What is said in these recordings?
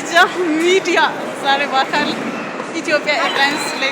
መረጃ ሚዲያ ዛሬ በአካል ኢትዮጵያ ኤርላይንስ ላይ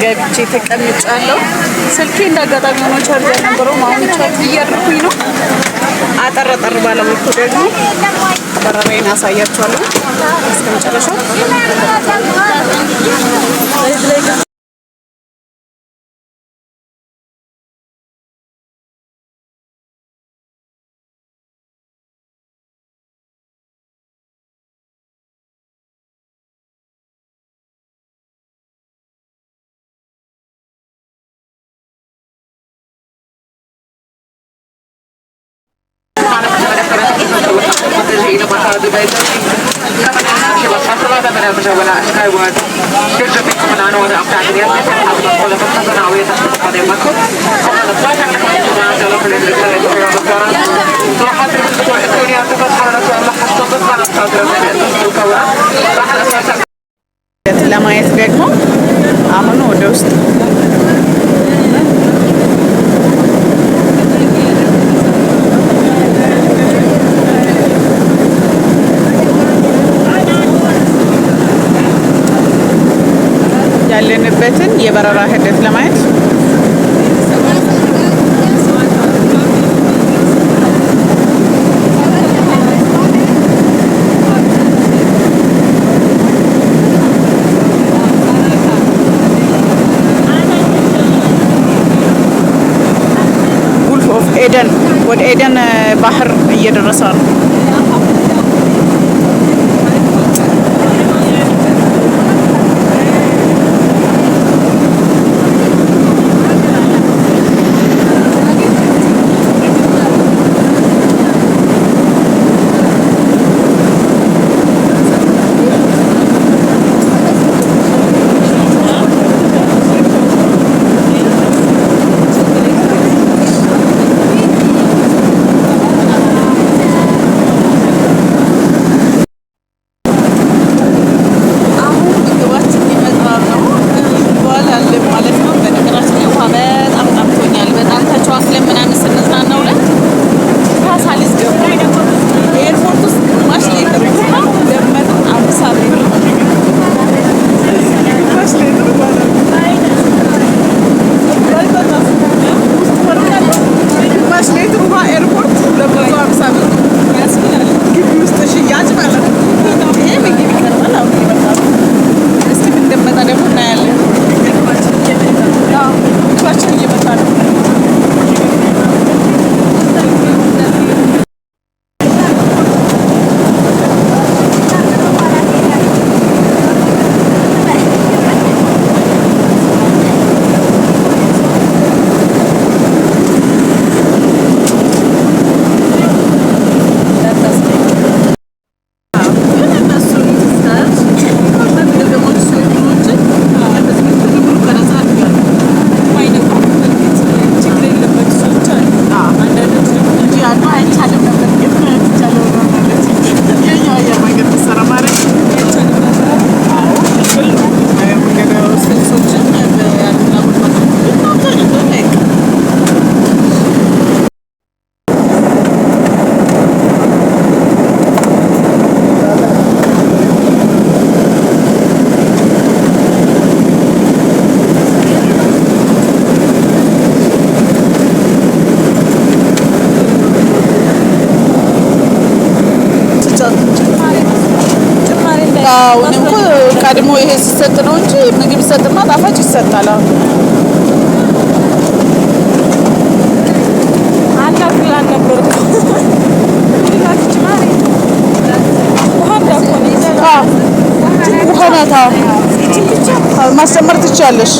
ገብቼ ተቀምጫለሁ። ስልኬ እንዳጋጣሚ ሆኖ ቻርጅ ነበረው። አሁን ቻርጅ እያደረኩኝ ነው። አጠር ባለ መልኩ ደግሞ በረራዬን አሳያችኋለሁ እስከ መጨረሻው። ለማየት ደግሞ አሁን ወደ ውስጥ ያለንበትን የበረራ ሂደት ለማየት ጉልፍ ኦፍ ኤደን ወደ ኤደን ባህር እየደረሰ ነው። ቀድሞ ይሄ ሲሰጥ ነው እንጂ ምግብ ሲሰጥማ ጣፋጭ ይሰጣል። ማስተማር ትችያለሽ።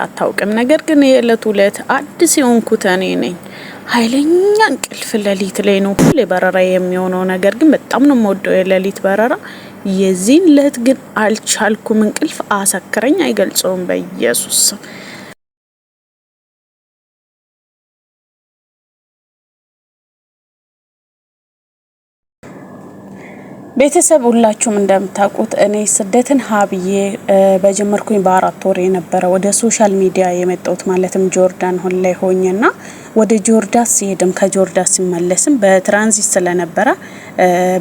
አታውቅም። ነገር ግን የዕለት ዕለት አዲስ የሆንኩት እኔ ነኝ። ኃይለኛ እንቅልፍ ሌሊት ላይ ነው ሁሌ በረራ የሚሆነው። ነገር ግን በጣም ነው የምወደው የሌሊት በረራ። የዚህን ዕለት ግን አልቻልኩም። እንቅልፍ አሰከረኝ፣ አይገልጸውም በኢየሱስ። ቤተሰብ ሁላችሁም እንደምታውቁት እኔ ስደትን ሀብዬ በጀመርኩኝ በ4 ወር የነበረ ወደ ሶሻል ሚዲያ የመጣሁት ማለትም ጆርዳን ላይ ሆኜና ወደ ጆርዳን ሲሄድም ከጆርዳን ሲመለስም በትራንዚት ስለነበረ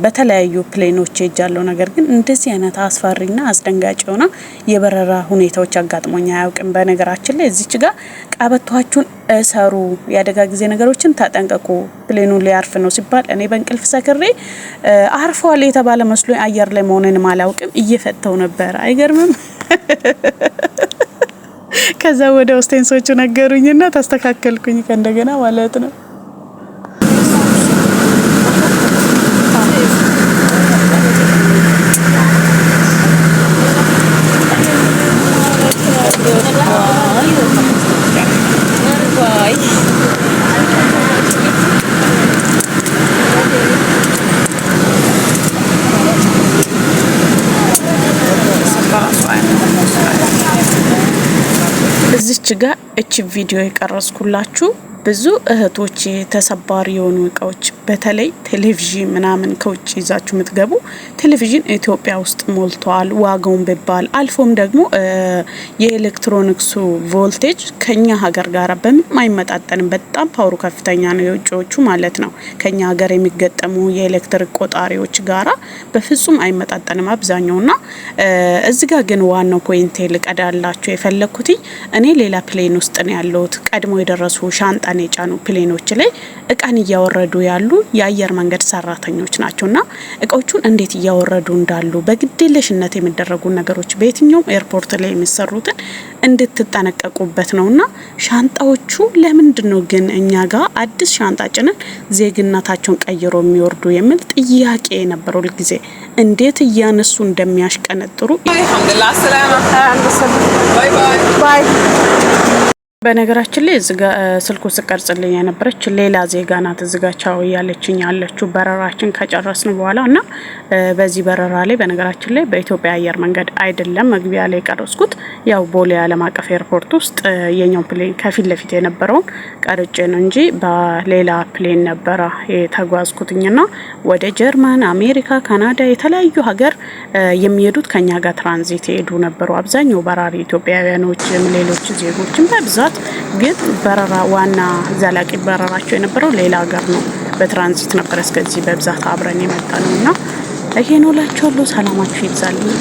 በተለያዩ ፕሌኖች ሄጃለሁ። ነገር ግን እንደዚህ አይነት አስፈሪና አስደንጋጭ ሆነ የበረራ ሁኔታዎች አጋጥሞኝ አያውቅም። በነገራችን ላይ እዚች ጋር ቀበቷችሁን እሰሩ፣ ያደጋ ጊዜ ነገሮችን ተጠንቀቁ፣ ፕሌኑ ሊያርፍ ነው ሲባል እኔ በእንቅልፍ ሰክሬ አርፏል የተባለ መስሎ አየር ላይ መሆኔንም አላውቅም። እየፈተው ነበር። አይገርምም? ከዛ ወደ ሆስቴንሶቹ ነገሩኝና ተስተካከልኩኝ ከእንደገና ማለት ነው። እዚች ጋር እቺ ቪዲዮ የቀረጽኩላችሁ ብዙ እህቶች ተሰባሪ የሆኑ እቃዎች በተለይ ቴሌቪዥን ምናምን ከውጭ ይዛችሁ የምትገቡ ቴሌቪዥን ኢትዮጵያ ውስጥ ሞልቷል። ዋጋውን ቢባል አልፎም ደግሞ የኤሌክትሮኒክሱ ቮልቴጅ ከኛ ሀገር ጋር በምንም አይመጣጠንም። በጣም ፓወሩ ከፍተኛ ነው የውጭዎቹ ማለት ነው። ከኛ ሀገር የሚገጠሙ የኤሌክትሪክ ቆጣሪዎች ጋራ በፍጹም አይመጣጠንም አብዛኛውና እዚህ ጋር ግን ዋናው ፖይንት ልቀዳላችሁ የፈለኩት እኔ ሌላ ፕሌን ውስጥ ነው ያለሁት። ቀድሞ የደረሱ ሻንጣን የጫኑ ፕሌኖች ላይ እቃን እያወረዱ ያሉ የአየር መንገድ ሰራተኞች ናቸውና እቃዎቹን እንዴት እያወረዱ እንዳሉ በግዴለሽነት የሚደረጉ ነገሮች በየትኛውም ኤርፖርት ላይ የሚሰሩትን እንድትጠነቀቁበት ነውና ሻንጣዎቹ ለምንድነው ግን እኛ ጋር አዲስ ሻንጣ ጭነን ዜግነታቸውን ቀይሮ የሚወርዱ የሚል ጥያቄ ነበረው ጊዜ እንዴት እያነሱ እንደሚያሽቀነጥሩ አልሐምዱሊላህ ባይ ባይ። በነገራችን ላይ እዚጋ ስልኩ ስቀርጽልኝ የነበረች ሌላ ዜጋ ናት። እዚጋ ቻው ያለችኝ ያለችው በረራችን ከጨረስን በኋላ እና በዚህ በረራ ላይ በነገራችን ላይ በኢትዮጵያ አየር መንገድ አይደለም መግቢያ ላይ ቀረጽኩት። ያው ቦሌ ዓለም አቀፍ ኤርፖርት ውስጥ የኛው ፕሌን ከፊት ለፊት የነበረውን ቀርጬ ነው እንጂ በሌላ ፕሌን ነበረ የተጓዝኩትኝና ወደ ጀርመን፣ አሜሪካ፣ ካናዳ የተለያዩ ሀገር የሚሄዱት ከኛ ጋር ትራንዚት ሄዱ ነበሩ። አብዛኛው በራሪ ኢትዮጵያውያኖች ሌሎች ዜጎችም በብዛት ግን በረራ ዋና ዘላቂ በረራቸው የነበረው ሌላ ሀገር ነው። በትራንዚት ነበር እስከዚህ በብዛት አብረን የመጣ ነውና ይሄ ነው ላችኋለሁ። ሰላማችሁ ይብዛልኝ።